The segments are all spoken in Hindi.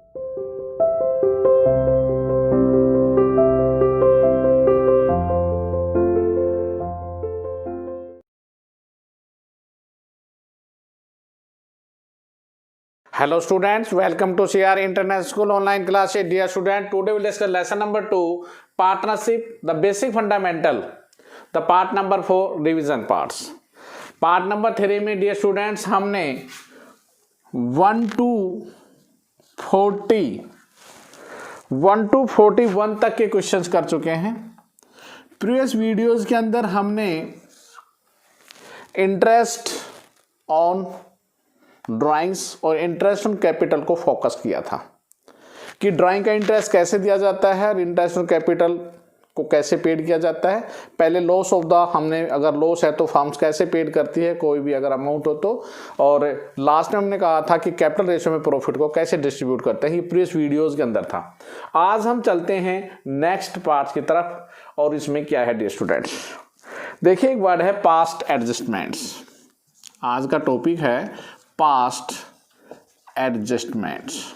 Hello students, welcome to CR International School online class. Dear student, today we will discuss lesson number 2, partnership, the basic fundamental, the part number 4 revision parts. Part number 3 में dear students हमने 1 to 41 तक के क्वेश्चंस कर चुके हैं. प्रीवियस वीडियोस के अंदर हमने इंटरेस्ट ऑन ड्राइंग्स और इंटरेस्ट ऑन कैपिटल को फोकस किया था कि ड्राइंग का इंटरेस्ट कैसे दिया जाता है और इंटरेस्ट ऑन कैपिटल को कैसे पेड किया जाता है. पहले लॉस ऑफ द हमने अगर लॉस है तो फर्म्स कैसे पेड करती है कोई भी अगर अमाउंट हो तो, और लास्ट में हमने कहा था कि कैपिटल रेशियो में प्रॉफिट को कैसे डिस्ट्रीब्यूट करते हैं. ये प्रीवियस वीडियोस के अंदर था. आज हम चलते हैं नेक्स्ट पार्ट की तरफ और इसमें क्या है डियर स्टूडेंट्स. देखिए एक वर्ड है पास्ट एडजस्टमेंट्स. आज का टॉपिक है पास्ट एडजस्टमेंट्स.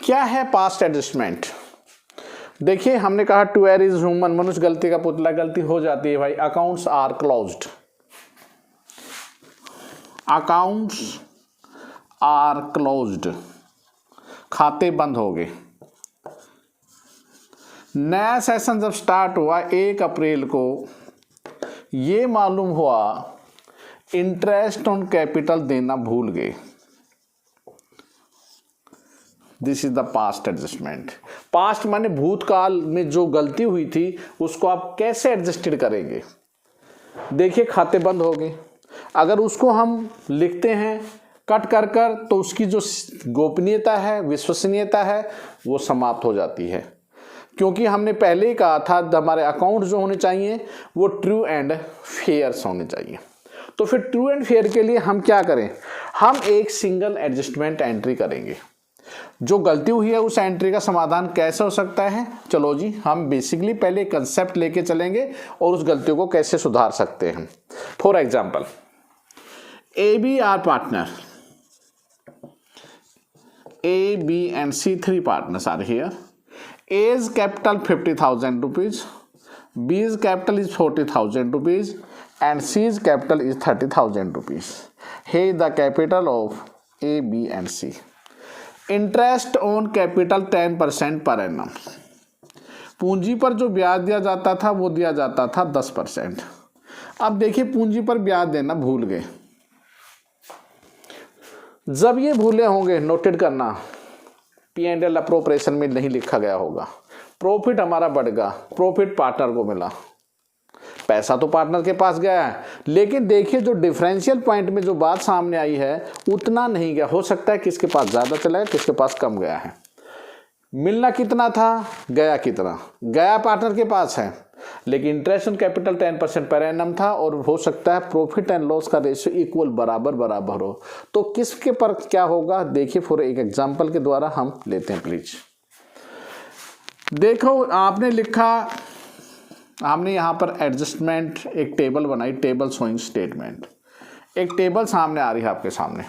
क्या है पास्ट एडजस्टमेंट? देखिए हमने कहा टू एयर इज ह्यूमन, मनुष्य गलती का पुतला, गलती हो जाती है भाई. Accounts are closed, accounts are closed, खाते बंद हो गए. नया सेशन जब स्टार्ट हुआ 1 अप्रैल को, ये मालूम हुआ इंटरेस्ट ऑन कैपिटल देना भूल गए. This is the past adjustment. Past माने भूतकाल में जो गलती हुई थी उसको आप कैसे एडजस्टेड करेंगे. देखिए खाते बंद हो गए. अगर उसको हम लिखते हैं कट कर कर तो उसकी जो गोपनीयता है, विश्वसनीयता है, वो समाप्त हो जाती है. क्योंकि हमने पहले ही कहा था हमारे अकाउंट जो होने चाहिए वो ट्रू एंड फेयर्स होने चाहिए. तो फिर ट्रू एंड फेयर के लिए हम क्या करें, हम एक सिंगल एडजस्टमेंट एंट्री करेंगे. जो गलती हुई है उस एंट्री का समाधान कैसे हो सकता है. चलो जी हम बेसिकली पहले कंसेप्ट लेके चलेंगे और उस गलती को कैसे सुधार सकते हैं. For example A B are partner, A B and C 3 partners are here. A's capital 50,000 rupees, B's capital is 40,000 rupees, and C's capital is 30,000 rupees. Here is the capital of A, B, and C. Interest on capital 10% per annum. पूंजी पर जो ब्याज दिया जाता था वो दिया जाता था 10%. अब देखिए पूंजी पर ब्याज देना भूल गए. जब ये भूले होंगे नोटेड करना, P&L अप्रोप्रिएशन में नहीं लिखा गया होगा. प्रॉफिट हमारा बढ़ गया, प्रॉफिट पार्टनर को मिला, पैसा तो पार्टनर के पास गया है, लेकिन देखिए जो डिफरेंशियल पॉइंट में जो बात सामने आई है उतना नहीं गया. हो सकता है किसके पास ज़्यादा चला है, किसके पास कम गया है. मिलना कितना था, गया कितना, गया पार्टनर के पास है, लेकिन interest on capital 10% per annum था और हो सकता है प्रॉफिट एंड लॉस का रेशियो इक्वल बराबर हो. तो किसके पर क्या होगा देखिए फॉर एक एग्जांपल के द्वारा हम लेते हैं. प्लीज देखो आपने लिखा, हमने यहाँ पर एडजस्टमेंट एक टेबल बनाई, टेबल शोइंग स्टेटमेंट. एक टेबल सामने आ रही है आपके सामने.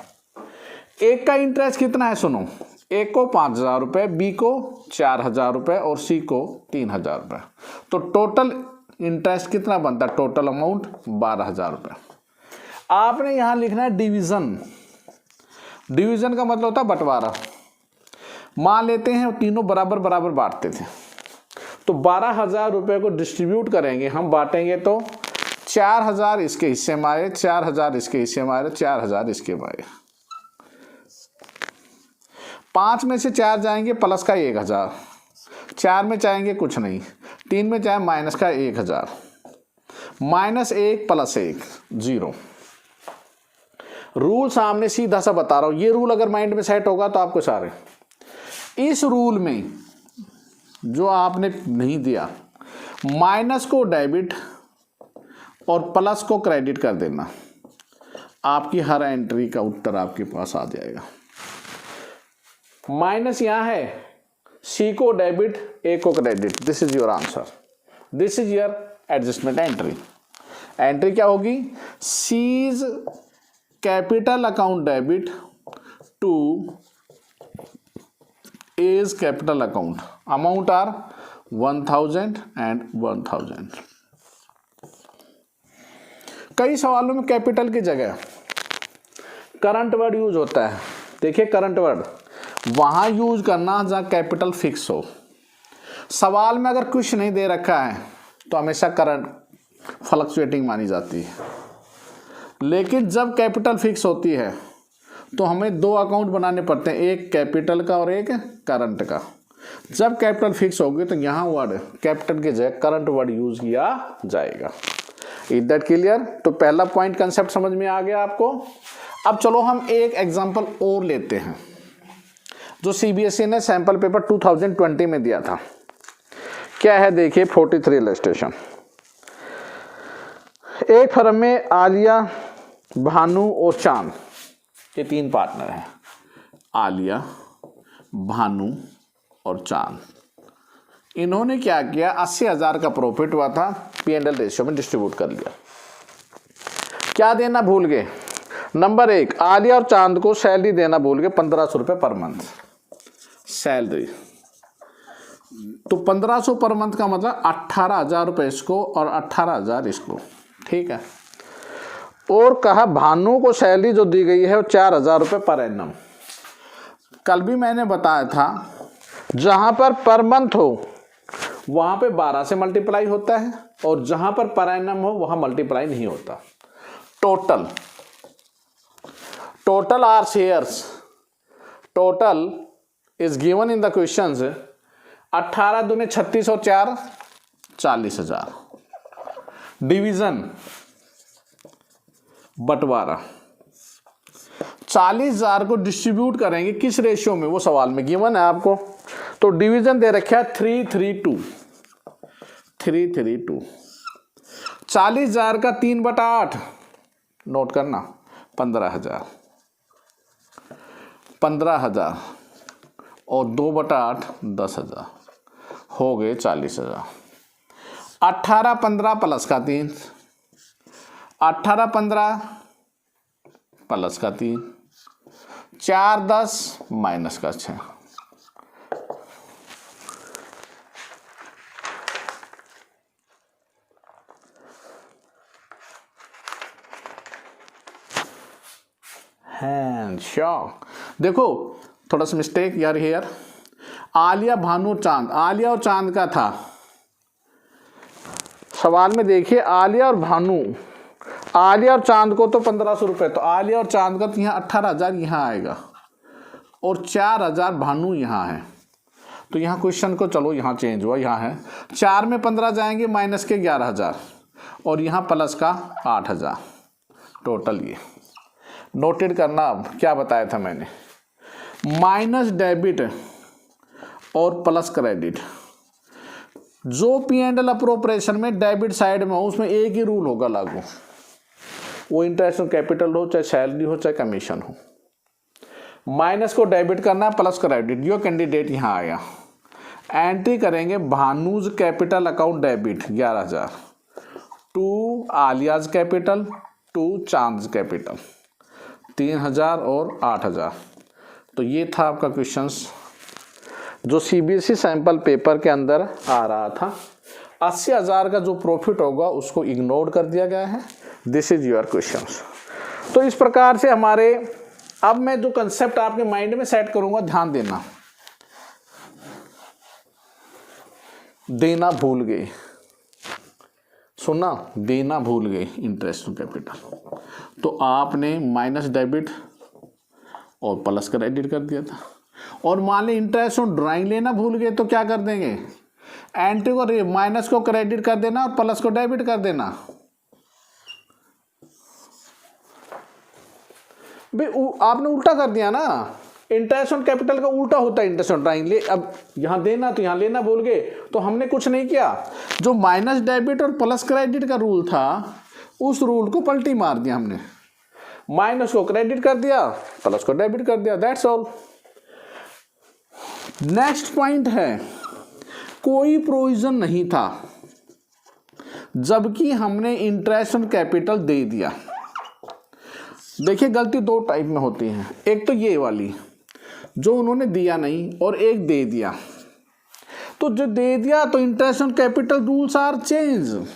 एक का इंटरेस्ट कितना है सुनो, ए को 5,000 रुपये, बी को 4,000 रुपये और सी को 3,000 रुपये. तो टोटल इंटरेस्ट कितना बनता है, टोटल अमाउंट 12,000 रुपये. आपने यहाँ लिखना है डिवीज़न. डिवीज़न का मतलब होता है बंटवारा. मान लेते हैं तीनों बराबर बांटते थे, तो 12,000 रुपये को डिस्ट्रीब्यूट करेंगे हम, बांटेंगे तो 4,000 इसके हिस्से में आए, 4,000 इसके हिस्से में आए, 4,000 इसके में आए. 5 में से 4 जाएंगे प्लस का 1,000, 4 में जाएंगे कुछ नहीं, 3 में जाए माइनस का 1,000, -1 + 1 0. रूल सामने सीधा सा बता रहा हूं. ये रूल अगर माइंड में सेट होगा तो आपको सारे, इस रूल में जो आपने नहीं दिया, माइनस को डेबिट और प्लस को क्रेडिट कर देना, आपकी हर एंट्री का उत्तर आपके पास आ जाएगा. माइनस यहां है, सी को डेबिट, ए को credit. This is your answer, this is your adjustment entry. Entry क्या होगी, C's capital account debit to A's capital account. Amount are 1000 and 1000. कई सवालों में कैपिटल की जगह करंट वर्ड यूज होता है। देखिए करंट वर्ड वहां यूज करना जहां कैपिटल फिक्स हो। सवाल में अगर कुछ नहीं दे रखा है तो हमेशा करंट फ्लक्चुएटिंग मानी जाती है, लेकिन जब कैपिटल फिक्स होती है तो हमें दो अकाउंट बनाने पड़ते हैं, एक कैपिटल का और एक करंट का। जब कैपिटल फिक्स होगी तो यहाँ वर्ड कैपिटल की जगह करंट वर्ड यूज किया जाएगा। Is that clear? तो पहला पॉइंट कंसेप्ट समझ में आ गया आपको। अब चलो हम एक एग्जांपल और लेते हैं जो सीबीएसई ने सैंपल पेपर 2020 में दिया था। क्या है देखिए, 43 इलस्ट्रेशन। एक फर्म में आलिया, भानु और चांद, ये तीन पार्टनर हैं। आलिया, भानु और चांद। इन्होंने क्या किया, 80,000 का प्रॉफिट हुआ था, P&L रेशियो में डिस्ट्रीब्यूट कर लिया। क्या देना भूल गए? नंबर 1, आलिया और चांद को सैलरी देना भूल गए 1500 रुपये पर मंथ सैलरी। तो 1500 पर मंथ का मतलब 18,000 रुपये इसको और 18,000 इसको, ठीक है। और कहा भानु को सैलरी जो दी गई है वो 4,000 रुपये पर एनम। कल भी मैंने बताया था जहां पर मंथ हो वहां पे 12 से मल्टीप्लाई होता है और जहां पर एनम हो वहां मल्टीप्लाई नहीं होता। Total are shares, total is given in the questions 18 दूने 36 और 4 40,000। डिवीजन बंटवारा 40,000 को डिस्ट्रीब्यूट करेंगे किस रेशियो में, वो सवाल में गिवन है आपको। तो डिवीजन दे रखा है 332। 40,000 का 3/8 नोट करना 15,000 और 2/8 10,000 हो गए 40,000। 18-15 प्लस का 3, 18-15 प्लस का 3, 4-10 माइनस का 6। देखो थोड़ा सा मिस्टेक यार हियर। आलिया, भानु, चांद, आलिया और चांद का था सवाल में। देखिए आलिया और भानु, आलिया और चांद को तो 1500 रुपये, तो आलिया और चांद का तो यहाँ 18,000 यहाँ आएगा और 4,000 भानु यहाँ है। तो यहाँ क्वेश्चन को चलो यहाँ चेंज हुआ, यहाँ है 4 में 15 जाएंगे माइनस के 11,000 और यहाँ प्लस का 8,000 टोटल। ये नोटेड करना। अब क्या बताया था मैंने, माइनस डेबिट और प्लस क्रेडिट। जो P&L अप्रोप्रिएशन में डेबिट साइड में हो उसमें एक ही रूल होगा लागू, वो इंटरेस्ट ऑन कैपिटल हो, चाहे सैलरी हो, चाहे कमीशन हो। माइनस को डेबिट करना है, प्लस क्रेडिट। यो कैंडिडेट यहाँ आया, एंट्री करेंगे Bhanuj capital account debit 11,000 to Aliya's capital to Chand capital 3,000 और 8,000। तो ये था आपका क्वेश्चंस जो सीबीएसई सैंपल पेपर के अंदर आ रहा था। 80,000 का जो प्रॉफिट होगा उसको इग्नोर कर दिया गया है। This is your questions. तो इस प्रकार से हमारे, अब मैं जो कंसेप्ट आपके माइंड में सेट करूंगा, ध्यान देना। देना भूल गए, सुना, देना भूल गए इंटरेस्ट ऑन कैपिटल, तो आपने माइनस डेबिट और प्लस क्रेडिट कर दिया था। और मान ली इंटरेस्ट ऑन ड्राइंग लेना भूल गए तो क्या कर देंगे, एंट्री को माइनस को क्रेडिट कर देना और प्लस को डेबिट कर देना। भाई आपने उल्टा कर दिया ना, इंटरेस्ट ऑन कैपिटल का उल्टा होता है इंटरेस्ट ऑन ड्राइंग। ले अब यहां देना तो यहां लेना भूल गए, तो हमने कुछ नहीं किया, जो माइनस डेबिट और प्लस क्रेडिट का रूल था उस रूल को पलटी मार दिया हमने। माइनस को क्रेडिट कर दिया, प्लस को डेबिट कर दिया, दैट्स ऑल। नेक्स्ट पॉइंट है, कोई प्रोविजन नहीं था जबकि हमने इंटरेस्ट ऑन कैपिटल दे दिया। देखिए गलती दो टाइप में होती है, एक तो ये वाली जो उन्होंने दिया नहीं और एक दे दिया। तो जो दे दिया तो interest on capital rules are change.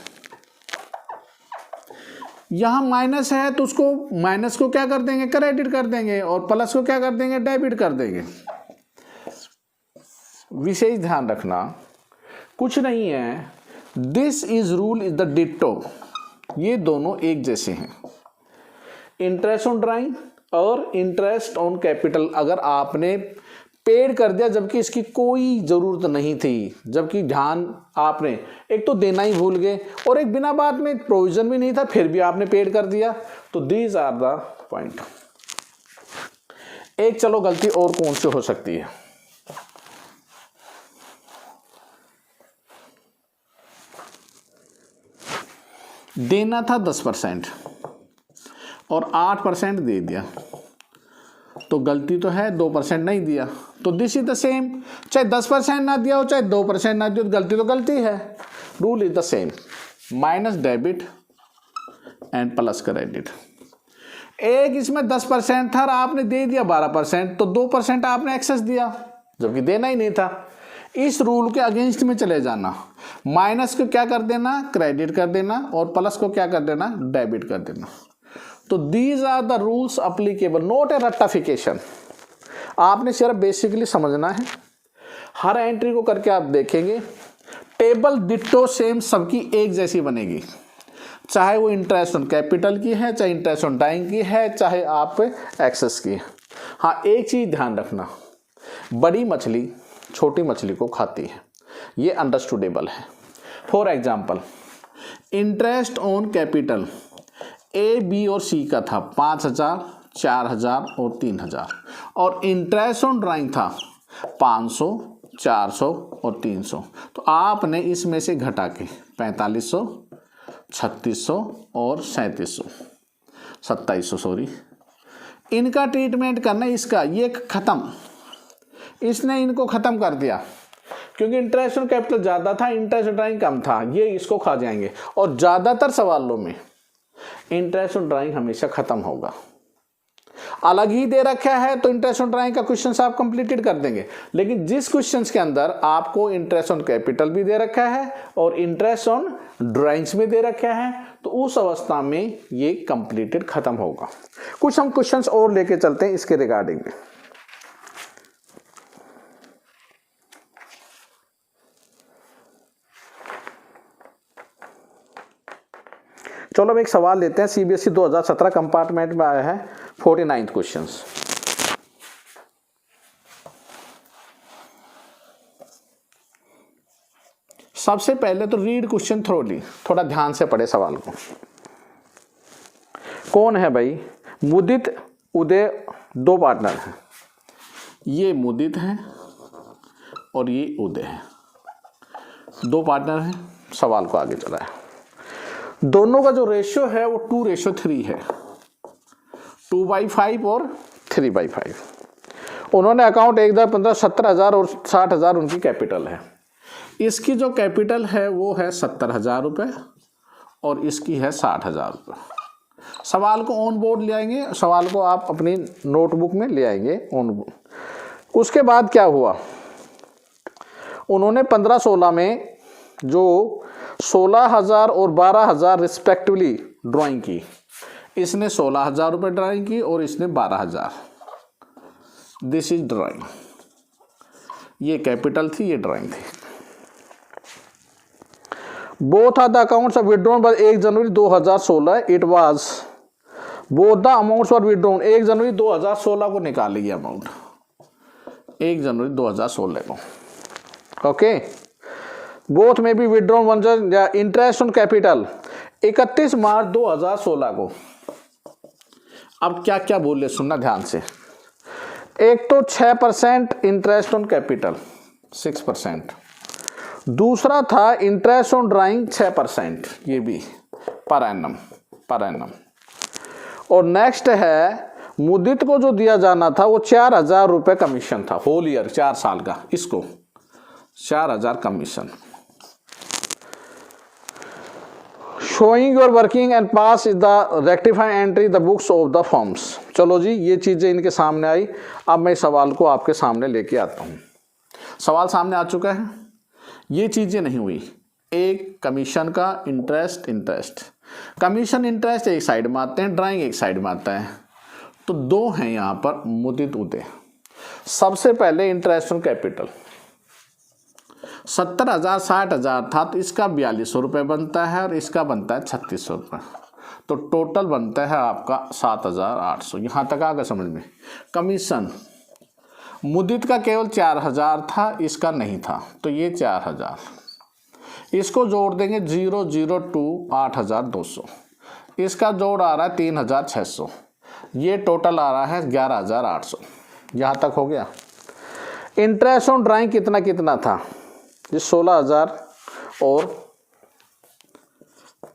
यहां माइनस है तो उसको माइनस को क्या कर देंगे, क्रेडिट कर देंगे, और प्लस को क्या कर देंगे, डेबिट कर देंगे। विशेष ध्यान रखना, कुछ नहीं है, this is rule is the ditto, ये दोनों एक जैसे हैं। इंटरेस्ट ऑन ड्राइंग और इंटरेस्ट ऑन कैपिटल अगर आपने पेड कर दिया जबकि इसकी कोई ज़रूरत नहीं थी, जबकि ध्यान आपने एक तो देना ही भूल गए और एक बिना बात में प्रोविजन भी नहीं था फिर भी आपने पेड कर दिया, तो दीज आर द पॉइंट। एक चलो गलती और कौन सी हो सकती है, देना था 10% और 8% दे दिया, तो गलती तो है 2% नहीं दिया, तो दिस इज द सेम। चाहे 10% ना दिया हो चाहे 2% ना दिया हो, गलती तो गलती है, rule is the same, minus debit and plus credit. एक इसमें 10% था और आपने दे दिया 12%, तो 2% आपने एक्सेस दिया जबकि देना ही नहीं था। इस रूल के अगेंस्ट में चले जाना, माइनस को क्या कर देना, क्रेडिट कर देना, और प्लस को क्या कर देना, डेबिट कर देना। तो these are the rules applicable, not a रट्टाफिकेशन। आपने सिर्फ बेसिकली समझना है। हर एंट्री को करके आप देखेंगे, टेबल डिट्टो सेम सबकी एक जैसी बनेगी, चाहे वो इंटरेस्ट ऑन कैपिटल की है, चाहे इंटरेस्ट ऑन डाइंग की है, चाहे आप एक्सेस की है। हाँ, एक चीज ध्यान रखना, बड़ी मछली छोटी मछली को खाती है, ये अंडरस्टूडेबल है। For example, interest on capital A, B और सी का था 5,000, 4,000 और 3,000, और इंटरेस्ट ऑन ड्राइंग था 500, 400 और 300। तो आपने इसमें से घटा के 4500, 3600 और 2700 सॉरी, इनका ट्रीटमेंट करना, इसका ये खत्म, इसने इनको खत्म कर दिया क्योंकि इंटरेस्ट ऑन कैपिटल ज़्यादा था, इंटरेस्ट ऑन ड्राइंग कम था, ये इसको खा जाएंगे। और ज़्यादातर सवालों में इंटरेस्ट ऑन ड्राइंग हमेशा खत्म होगा। अलग ही दे रखा है तो इंटरेस्ट ऑन ड्राइंग का क्वेश्चन आप कंप्लीटेड कर देंगे, लेकिन जिस क्वेश्चन के अंदर आपको इंटरेस्ट ऑन कैपिटल भी दे रखा है और इंटरेस्ट ऑन ड्राइंग्स में दे रखा है, तो उस अवस्था में ये कंप्लीटेड खत्म होगा। कुछ हम क्वेश्चंस और लेके चलते हैं इसके रिगार्डिंग में। चलो अब एक सवाल लेते हैं, सीबीएसई 2017 कंपार्टमेंट में आया है 49 क्वेश्चंस। सबसे पहले तो रीड क्वेश्चन थ्रोली, थोड़ा ध्यान से पढ़े सवाल को। कौन है भाई, मुदित उदय दो पार्टनर हैं, ये मुदित है और ये उदय है, दो पार्टनर हैं। सवाल को आगे चला है, दोनों का जो रेशियो है वो 2:3 है, 2/5 और 3/5। उन्होंने अकाउंट 1,15, 17,000 और 60,000 उनकी कैपिटल है। इसकी जो कैपिटल है वो है 70,000 रुपये और इसकी है 60,000 रुपये। सवाल को ऑन बोर्ड ले आएंगे, सवाल को आप अपनी नोटबुक में ले आएंगे ऑन बोर्ड। उसके बाद क्या हुआ, उन्होंने 15-16 में जो 16,000 और 12,000 रिस्पेक्टिवली ड्राइंग की, इसने 16,000 रुपये ड्राइंग की और इसने 12,000। दिस इज ड्राइंग, ये कैपिटल थी, ये ड्राइंग थी। Both are the accounts are withdrawn by 1 January 2016। It was both the amounts were withdrawn 1 January 2016 को निकाल लिया अमाउंट, 1 जनवरी 2016 को। ओके, बोथ में भी विड्रॉन वन या इंटरेस्ट ऑन कैपिटल 31 मार्च 2016 को। अब क्या क्या बोले सुनना ध्यान से। एक तो 6% इंटरेस्ट ऑन कैपिटल 6%, दूसरा था इंटरेस्ट ऑन ड्राइंग 6%, ये भी पर एनम। और नेक्स्ट है मुदित को जो दिया जाना था वो 4,000 रुपये कमीशन था, होल ईयर 4 साल का, इसको 4,000 commission. Showing your working and pass is the rectify entry the books of the forms. चलो जी, ये चीज़ें इनके सामने आई। अब मैं सवाल को आपके सामने लेके आता हूँ। सवाल सामने आ चुका है। ये चीज़ें नहीं हुई। एक कमीशन का इंटरेस्ट कमीशन इंटरेस्ट एक साइड में आते हैं, ड्राइंग एक साइड में आता है, तो दो हैं यहाँ पर मुदित उदय। सबसे पहले इंटरेस्ट ऑन कैपिटल 70,000 60,000 था, तो इसका 4200 रुपये बनता है और इसका बनता है 3600 रुपये, तो टोटल बनता है आपका 7,800। यहाँ तक आ गया समझ में। कमीशन मुदित का केवल 4,000 था, इसका नहीं था, तो ये 4,000, इसको जोड़ देंगे 002 8,200, इसका जोड़ आ रहा है 3,600, ये टोटल आ रहा है 11,800। यहाँ तक हो गया। इंटरेस्ट ऑन ड्राइंग कितना कितना था, ये 16,000 और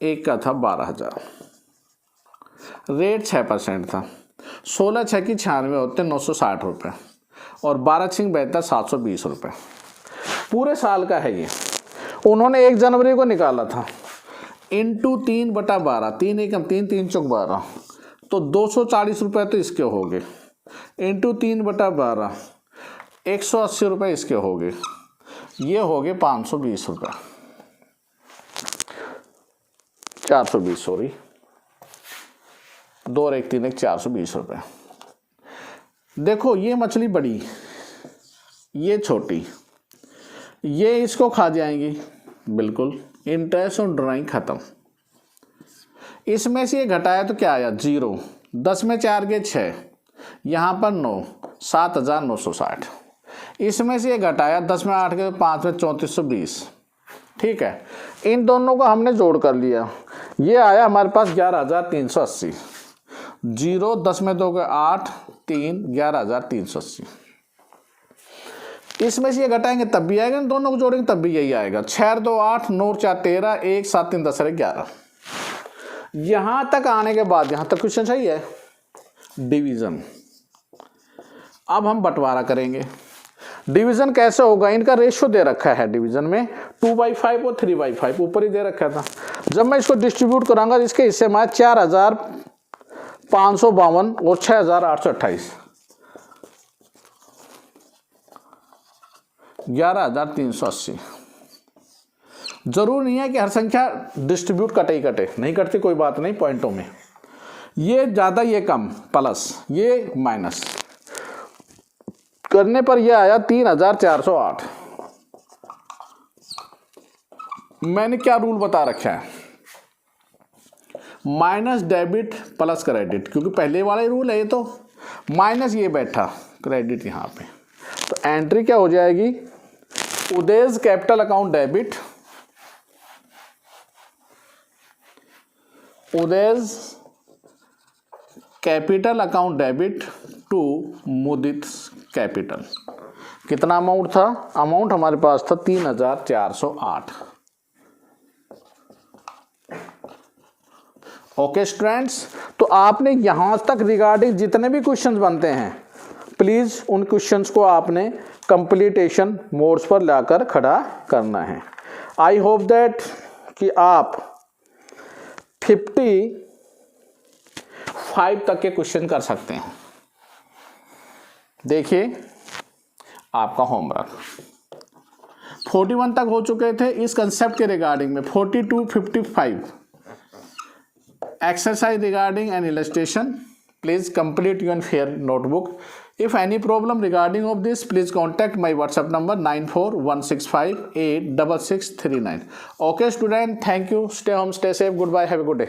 एक का था 12,000। रेट 6% था। 16 6 की 96 होते 960 रुपये और 12 6 बेहतर 720 रुपये। पूरे साल का है ये। उन्होंने 1 जनवरी को निकाला था। इंटू 3/12, 3 एकम 3 3 चौक 12, तो 240 रुपये तो इसके हो गए। इंटू 3/12, 180 रुपये इसके हो गए। ये हो गए 520 रुपये, 420 सॉरी, 2 और 1 3 1 420 रुपये। देखो ये मछली बड़ी, ये छोटी, ये इसको खा जाएंगी बिल्कुल। इंटरेस्ट ऑन ड्राइंग खत्म। इसमें से ये घटाया तो क्या आया 0, 10 में 4 गए 6, यहाँ पर 9, 7,960। इसमें से ये घटाया 10 में 8 गए 5 में 3420। ठीक है, इन दोनों को हमने जोड़ कर लिया, ये आया हमारे पास 11,380। 0 10 में 2 गए 8 3 11,380। इसमें से ये घटाएंगे तब भी आएगा, इन दोनों को जोड़ेंगे तब भी यही आएगा। 6 2 8 9 4 13 1 7 3 10 11। यहां तक आने के बाद यहां तक क्वेश्चन सही है। डिवीजन, अब हम बंटवारा करेंगे। डिवीजन कैसे होगा, इनका रेशियो दे रखा है डिवीजन में 2/5 और 3/5 ऊपर ही दे रखा था। जब मैं इसको डिस्ट्रीब्यूट कराऊंगा इसके हिस्से में 4,552 और 6,828, 11,380। जरूर नहीं है कि हर संख्या डिस्ट्रीब्यूट कटे ही कटे, नहीं कटती कोई बात नहीं पॉइंटों में। ये ज़्यादा ये कम, प्लस ये माइनस करने पर यह आया 3,408। मैंने क्या रूल बता रखा है, माइनस डेबिट प्लस क्रेडिट, क्योंकि पहले वाला ही रूल है ये। तो माइनस ये बैठा क्रेडिट यहाँ पे, तो एंट्री क्या हो जाएगी, Uday's capital account debit, Uday's capital account debit to Mudit capital. कितना अमाउंट था, अमाउंट हमारे पास था 3,408। ओके स्टूडेंट्स, तो आपने यहां तक रिगार्डिंग जितने भी क्वेश्चंस बनते हैं प्लीज उन क्वेश्चंस को आपने कंप्लीटेशन मोड्स पर लाकर खड़ा करना है। आई होप दैट कि आप 55 तक के क्वेश्चन कर सकते हैं। देखिए आपका होमवर्क 41 तक हो चुके थे इस कंसेप्ट के रिगार्डिंग में। 42 55 exercise regarding an illustration. Please complete your fair notebook. If any problem regarding of this, please contact my WhatsApp number 9416586639. Okay student, thank you. Stay home, stay safe. Goodbye. Have a good day.